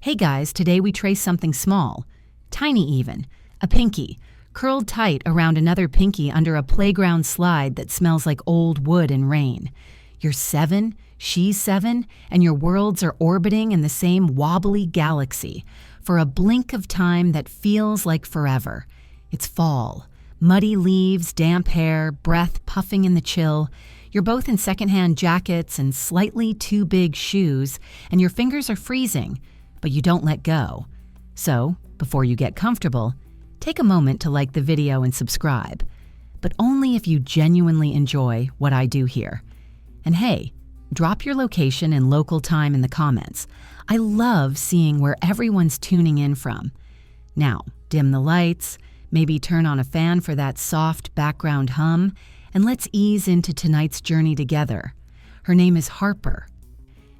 Hey guys, today we trace something small, tiny even, a pinky, curled tight around another pinky under a playground slide that smells like old wood and rain. You're 7, she's 7, and your worlds are orbiting in the same wobbly galaxy for a blink of time that feels like forever. It's fall. Muddy leaves, damp hair, breath puffing in the chill. You're both in secondhand jackets and slightly too big shoes, and your fingers are freezing, but you don't let go. So, before you get comfortable, take a moment to like the video and subscribe, but only if you genuinely enjoy what I do here. And hey, drop your location and local time in the comments. I love seeing where everyone's tuning in from. Now, dim the lights, maybe turn on a fan for that soft background hum, and let's ease into tonight's journey together. Her name is Harper,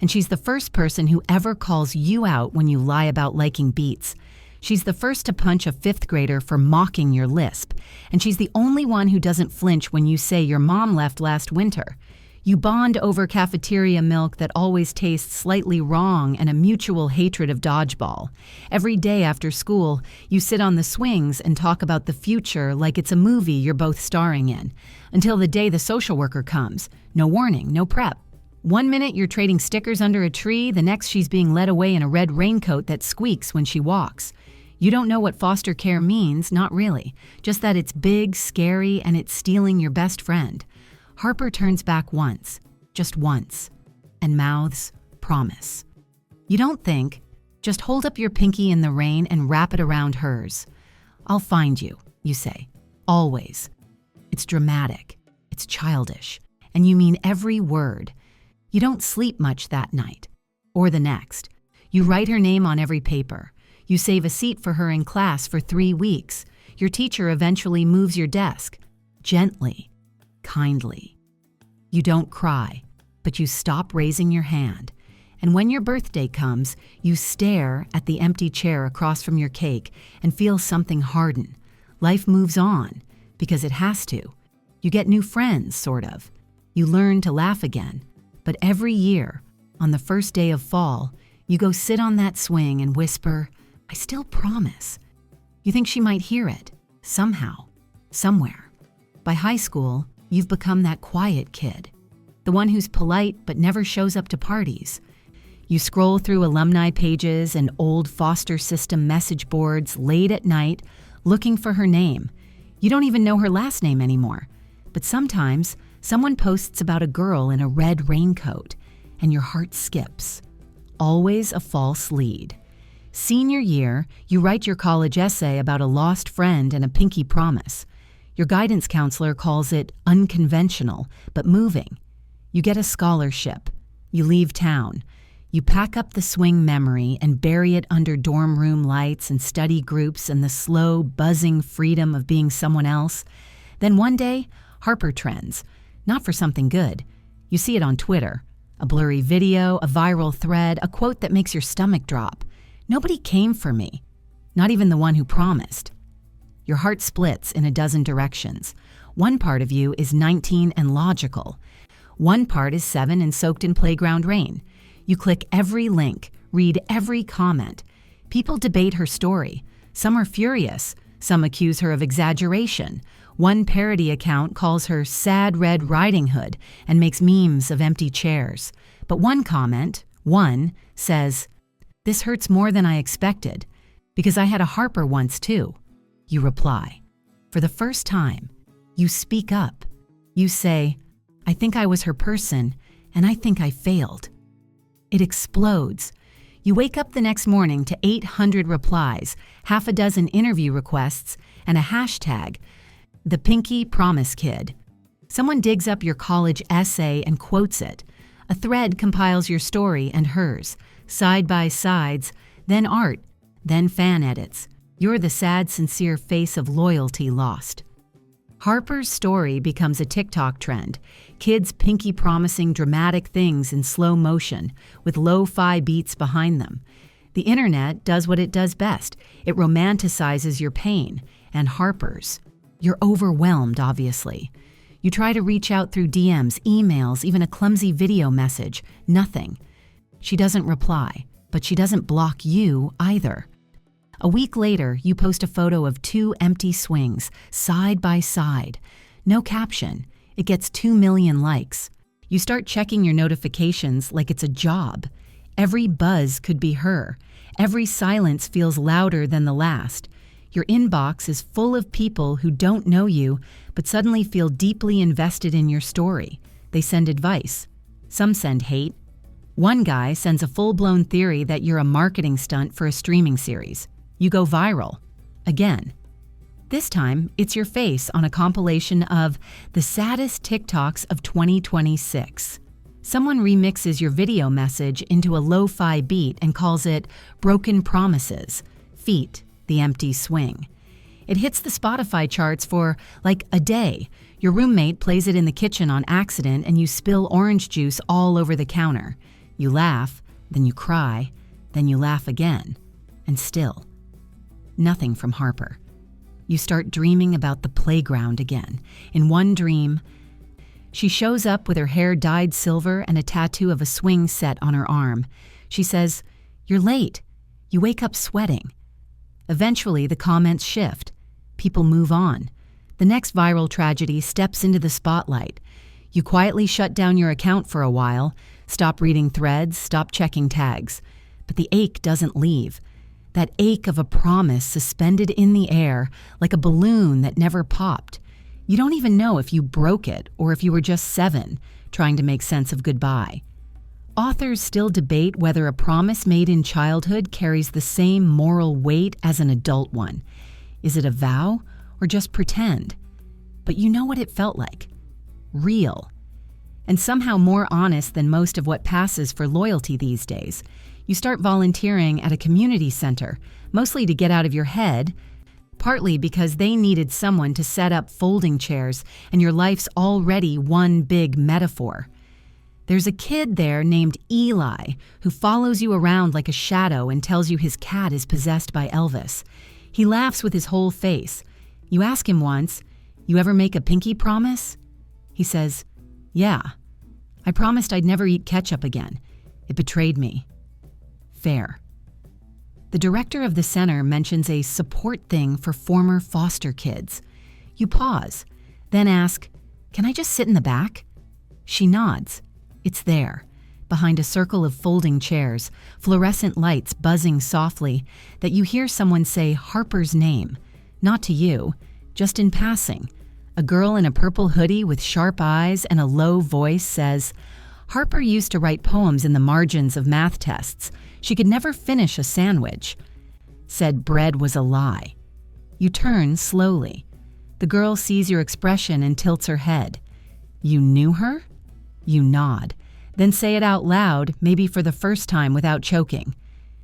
and she's the first person who ever calls you out when you lie about liking beats. She's the first to punch a 5th grader for mocking your lisp, and she's the only one who doesn't flinch when you say your mom left last winter. You bond over cafeteria milk that always tastes slightly wrong and a mutual hatred of dodgeball. Every day after school, you sit on the swings and talk about the future like it's a movie you're both starring in, until the day the social worker comes. No warning, no prep. One minute you're trading stickers under a tree, the next she's being led away in a red raincoat that squeaks when she walks. You don't know what foster care means, not really, just that it's big, scary, and it's stealing your best friend. Harper turns back once, just once, and mouths, "Promise." You don't think, just hold up your pinky in the rain and wrap it around hers. "I'll find you," you say, always. It's dramatic, it's childish, and you mean every word. You don't sleep much that night, or the next. You write her name on every paper. You save a seat for her in class for 3 weeks. Your teacher eventually moves your desk, gently, kindly. You don't cry, but you stop raising your hand. And when your birthday comes, you stare at the empty chair across from your cake and feel something harden. Life moves on, because it has to. You get new friends, sort of. You learn to laugh again. But every year, on the first day of fall, you go sit on that swing and whisper, "I still promise." You think she might hear it, somehow, somewhere. By high school, you've become that quiet kid, the one who's polite but never shows up to parties. You scroll through alumni pages and old foster system message boards late at night, looking for her name. You don't even know her last name anymore. But sometimes, someone posts about a girl in a red raincoat, and your heart skips. Always a false lead. Senior year, you write your college essay about a lost friend and a pinky promise. Your guidance counselor calls it unconventional, but moving. You get a scholarship. You leave town. You pack up the swing memory and bury it under dorm room lights and study groups and the slow, buzzing freedom of being someone else. Then one day, Harper trends. Not for something good. You see it on Twitter. A blurry video, a viral thread, a quote that makes your stomach drop. Nobody came for me. Not even the one who promised. Your heart splits in a dozen directions. One part of you is 19 and logical. One part is 7 and soaked in playground rain. You click every link, read every comment. People debate her story. Some are furious. Some accuse her of exaggeration. One parody account calls her Sad Red Riding Hood and makes memes of empty chairs. But one comment, says, "This hurts more than I expected, because I had a Harper once too." You reply. For the first time, you speak up. You say, "I think I was her person, and I think I failed." It explodes. You wake up the next morning to 800 replies, half a dozen interview requests, and a hashtag, the Pinky Promise Kid. Someone digs up your college essay and quotes it. A thread compiles your story and hers, side by sides, then art, then fan edits. You're the sad, sincere face of loyalty lost. Harper's story becomes a TikTok trend. Kids pinky promising dramatic things in slow motion, with lo-fi beats behind them. The internet does what it does best. It romanticizes your pain, and Harper's. You're overwhelmed, obviously. You try to reach out through DMs, emails, even a clumsy video message. Nothing. She doesn't reply. But she doesn't block you either. A week later, you post a photo of 2 empty swings, side by side. No caption. It gets 2 million likes. You start checking your notifications like it's a job. Every buzz could be her. Every silence feels louder than the last. Your inbox is full of people who don't know you, but suddenly feel deeply invested in your story. They send advice. Some send hate. One guy sends a full-blown theory that you're a marketing stunt for a streaming series. You go viral. Again. This time, it's your face on a compilation of the saddest TikToks of 2026. Someone remixes your video message into a lo-fi beat and calls it Broken Promises, Feet, the Empty Swing. It hits the Spotify charts for, like, a day. Your roommate plays it in the kitchen on accident and you spill orange juice all over the counter. You laugh, then you cry, then you laugh again, and still. Nothing from Harper. You start dreaming about the playground again. In one dream, she shows up with her hair dyed silver and a tattoo of a swing set on her arm. She says, "You're late." You wake up sweating. Eventually, the comments shift. People move on. The next viral tragedy steps into the spotlight. You quietly shut down your account for a while, stop reading threads, stop checking tags. But the ache doesn't leave. That ache of a promise suspended in the air like a balloon that never popped. You don't even know if you broke it or if you were just 7, trying to make sense of goodbye. Authors still debate whether a promise made in childhood carries the same moral weight as an adult one. Is it a vow or just pretend? But you know what it felt like. Real. And somehow more honest than most of what passes for loyalty these days. You start volunteering at a community center, mostly to get out of your head, partly because they needed someone to set up folding chairs and your life's already one big metaphor. There's a kid there named Eli who follows you around like a shadow and tells you his cat is possessed by Elvis. He laughs with his whole face. You ask him once, "You ever make a pinky promise?" He says, "Yeah. I promised I'd never eat ketchup again. It betrayed me." Fair. The director of the center mentions a support thing for former foster kids. You pause, then ask, "Can I just sit in the back?" She nods. It's there, behind a circle of folding chairs, fluorescent lights buzzing softly, that you hear someone say Harper's name. Not to you, just in passing. A girl in a purple hoodie with sharp eyes and a low voice says, "Harper used to write poems in the margins of math tests. She could never finish a sandwich." Said bread was a lie. You turn slowly. The girl sees your expression and tilts her head. You knew her? You nod, then say it out loud, maybe for the first time without choking.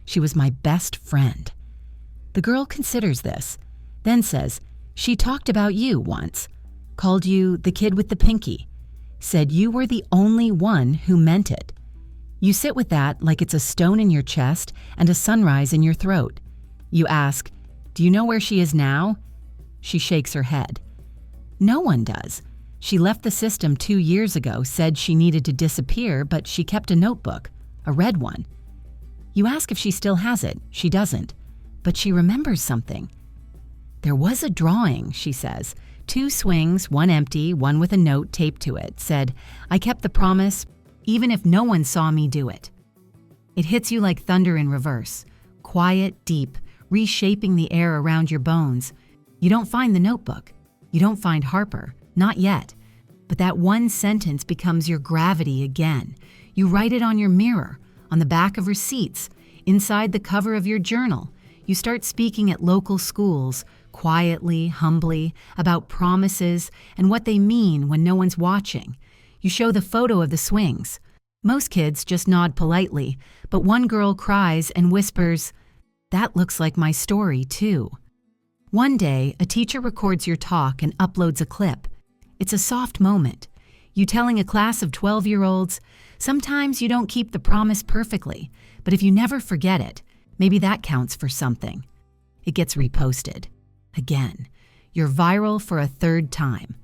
"She was my best friend." The girl considers this, then says, "She talked about you once, called you the kid with the pinky, said you were the only one who meant it." You sit with that like it's a stone in your chest and a sunrise in your throat. You ask, "Do you know where she is now?" She shakes her head. No one does. She left the system 2 years ago, said she needed to disappear, but she kept a notebook, a red one. You ask if she still has it. She doesn't. But she remembers something. "There was a drawing," she says. 2 swings, one empty, one with a note taped to it, said, "I kept the promise, even if no one saw me do it." It hits you like thunder in reverse, quiet, deep, reshaping the air around your bones. You don't find the notebook. You don't find Harper. Not yet. But that one sentence becomes your gravity again. You write it on your mirror, on the back of receipts, inside the cover of your journal. You start speaking at local schools, quietly, humbly, about promises and what they mean when no one's watching. You show the photo of the swings. Most kids just nod politely, but one girl cries and whispers, "That looks like my story, too." One day, a teacher records your talk and uploads a clip. It's a soft moment. You telling a class of 12-year-olds, "Sometimes you don't keep the promise perfectly, but if you never forget it, maybe that counts for something." It gets reposted. Again. You're viral for a 3rd time.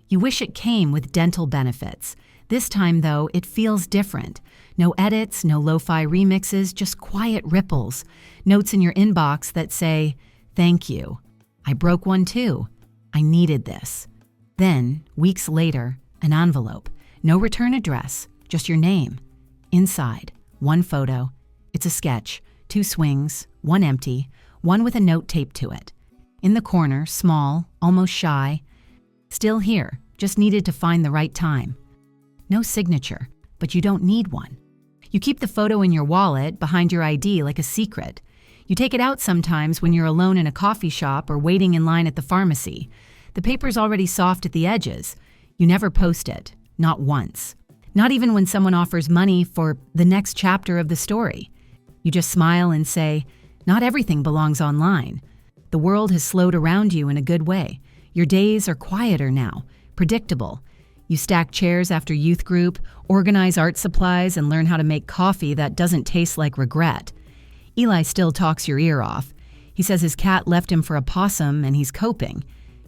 You wish it came with dental benefits. This time, though, it feels different. No edits, no lo-fi remixes, just quiet ripples. Notes in your inbox that say, "Thank you. I broke one too. I needed this." Then, weeks later, an envelope. No return address, just your name. Inside, one photo. It's a sketch, 2 swings, one empty, one with a note taped to it. In the corner, small, almost shy. "Still here, just needed to find the right time." No signature, but you don't need one. You keep the photo in your wallet behind your ID like a secret. You take it out sometimes when you're alone in a coffee shop or waiting in line at the pharmacy. The paper's already soft at the edges. You never post it, not once. Not even when someone offers money for the next chapter of the story. You just smile and say, "Not everything belongs online." The world has slowed around you in a good way. Your days are quieter now, predictable. You stack chairs after youth group, organize art supplies, and learn how to make coffee that doesn't taste like regret. Eli still talks your ear off. He says his cat left him for a possum and he's coping.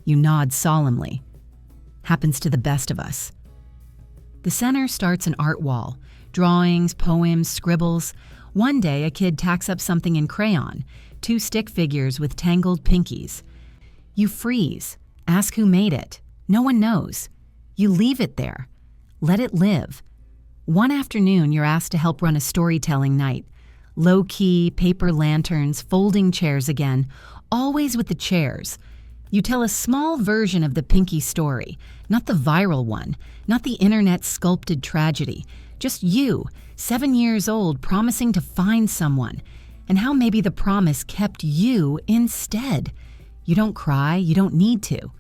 You nod solemnly. Happens to the best of us. The center starts an art wall. Drawings, poems, scribbles. One day, a kid tacks up something in crayon. 2 stick figures with tangled pinkies. You freeze. Ask who made it. No one knows. You leave it there. Let it live. One afternoon, you're asked to help run a storytelling night. Low-key, paper lanterns, folding chairs again, always with the chairs. You tell a small version of the Pinky story, not the viral one, not the internet-sculpted tragedy. Just you, 7 years old, promising to find someone, and how maybe the promise kept you instead. You don't cry, you don't need to.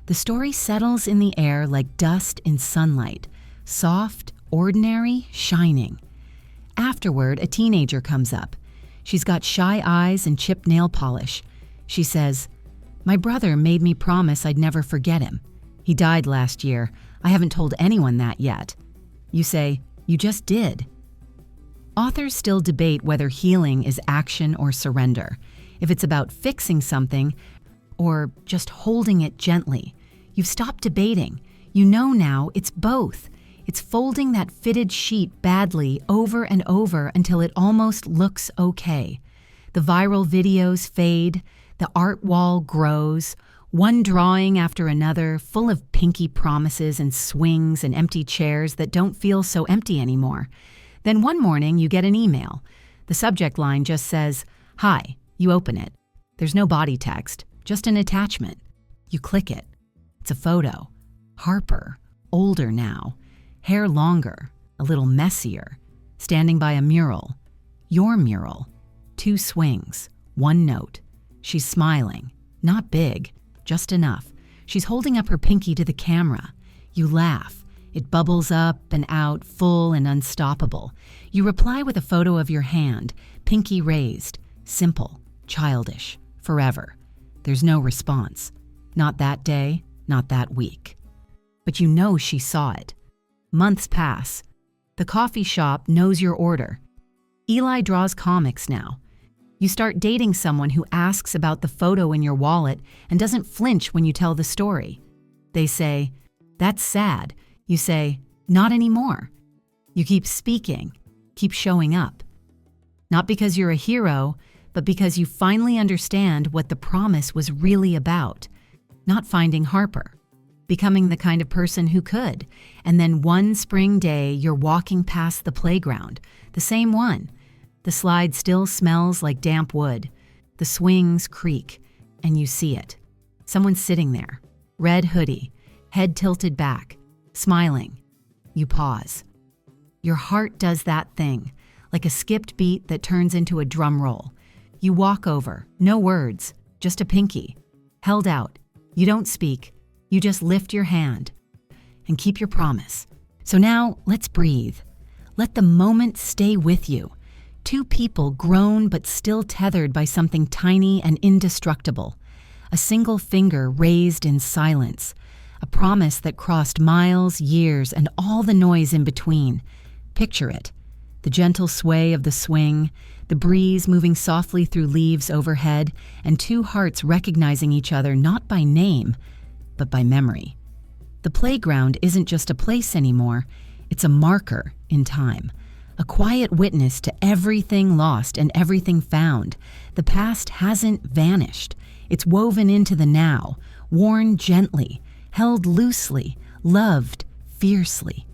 The story settles in the air like dust in sunlight, soft, ordinary, shining. Afterward, a teenager comes up. She's got shy eyes and chipped nail polish. She says, "My brother made me promise I'd never forget him. He died last year. I haven't told anyone that yet." You say, "You just did." Authors still debate whether healing is action or surrender, if it's about fixing something or just holding it gently. You've stopped debating. You know now it's both. It's folding that fitted sheet badly over and over until it almost looks okay. The viral videos fade, the art wall grows, one drawing after another, full of pinky promises and swings and empty chairs that don't feel so empty anymore. Then one morning you get an email. The subject line just says, "Hi." You open it. There's no body text, just an attachment. You click it. It's a photo. Harper, older now, hair longer, a little messier, standing by a mural. Your mural. 2 swings, 1 note. She's smiling. Not big, just enough. She's holding up her pinky to the camera. You laugh. It bubbles up and out, full and unstoppable. You reply with a photo of your hand, pinky raised, simple, childish, forever. There's no response. Not that day, not that week. But you know she saw it. Months pass. The coffee shop knows your order. Eli draws comics now. You start dating someone who asks about the photo in your wallet and doesn't flinch when you tell the story. They say, "That's sad." You say, "Not anymore." You keep speaking, keep showing up. Not because you're a hero, but because you finally understand what the promise was really about. Not finding Harper. Becoming the kind of person who could. And then one spring day, you're walking past the playground. The same one. The slide still smells like damp wood. The swings creak, and you see it. Someone sitting there. Red hoodie, head tilted back, smiling. You pause. Your heart does that thing, like a skipped beat that turns into a drum roll. You walk over, no words, just a pinky. Held out. You don't speak. You just lift your hand and keep your promise. So now, let's breathe. Let the moment stay with you. 2 people grown but still tethered by something tiny and indestructible. A single finger raised in silence. A promise that crossed miles, years, and all the noise in between. Picture it. The gentle sway of the swing, the breeze moving softly through leaves overhead, and 2 hearts recognizing each other not by name, but by memory. The playground isn't just a place anymore. It's a marker in time, a quiet witness to everything lost and everything found. The past hasn't vanished. It's woven into the now, worn gently, held loosely, loved fiercely.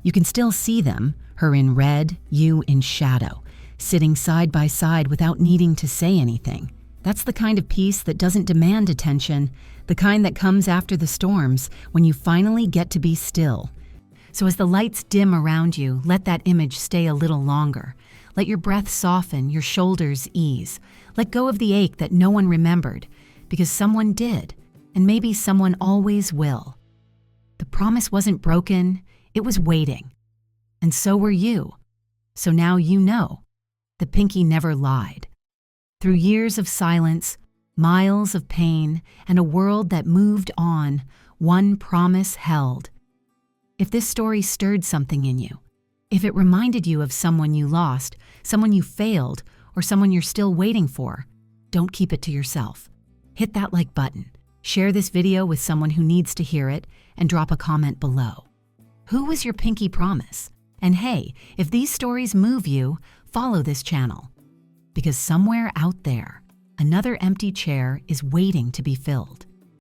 You can still see them, her in red, you in shadow, sitting side by side without needing to say anything. That's the kind of peace that doesn't demand attention, the kind that comes after the storms, when you finally get to be still. So as the lights dim around you, let that image stay a little longer. Let your breath soften, your shoulders ease. Let go of the ache that no one remembered, because someone did, and maybe someone always will. The promise wasn't broken, it was waiting. And so were you. So now you know that Pinky never lied. Through years of silence, miles of pain, and a world that moved on, one promise held. If this story stirred something in you, if it reminded you of someone you lost, someone you failed, or someone you're still waiting for, don't keep it to yourself. Hit that like button, share this video with someone who needs to hear it, and drop a comment below. Who was your Pinky promise? And hey, if these stories move you, follow this channel. Because somewhere out there, another empty chair is waiting to be filled.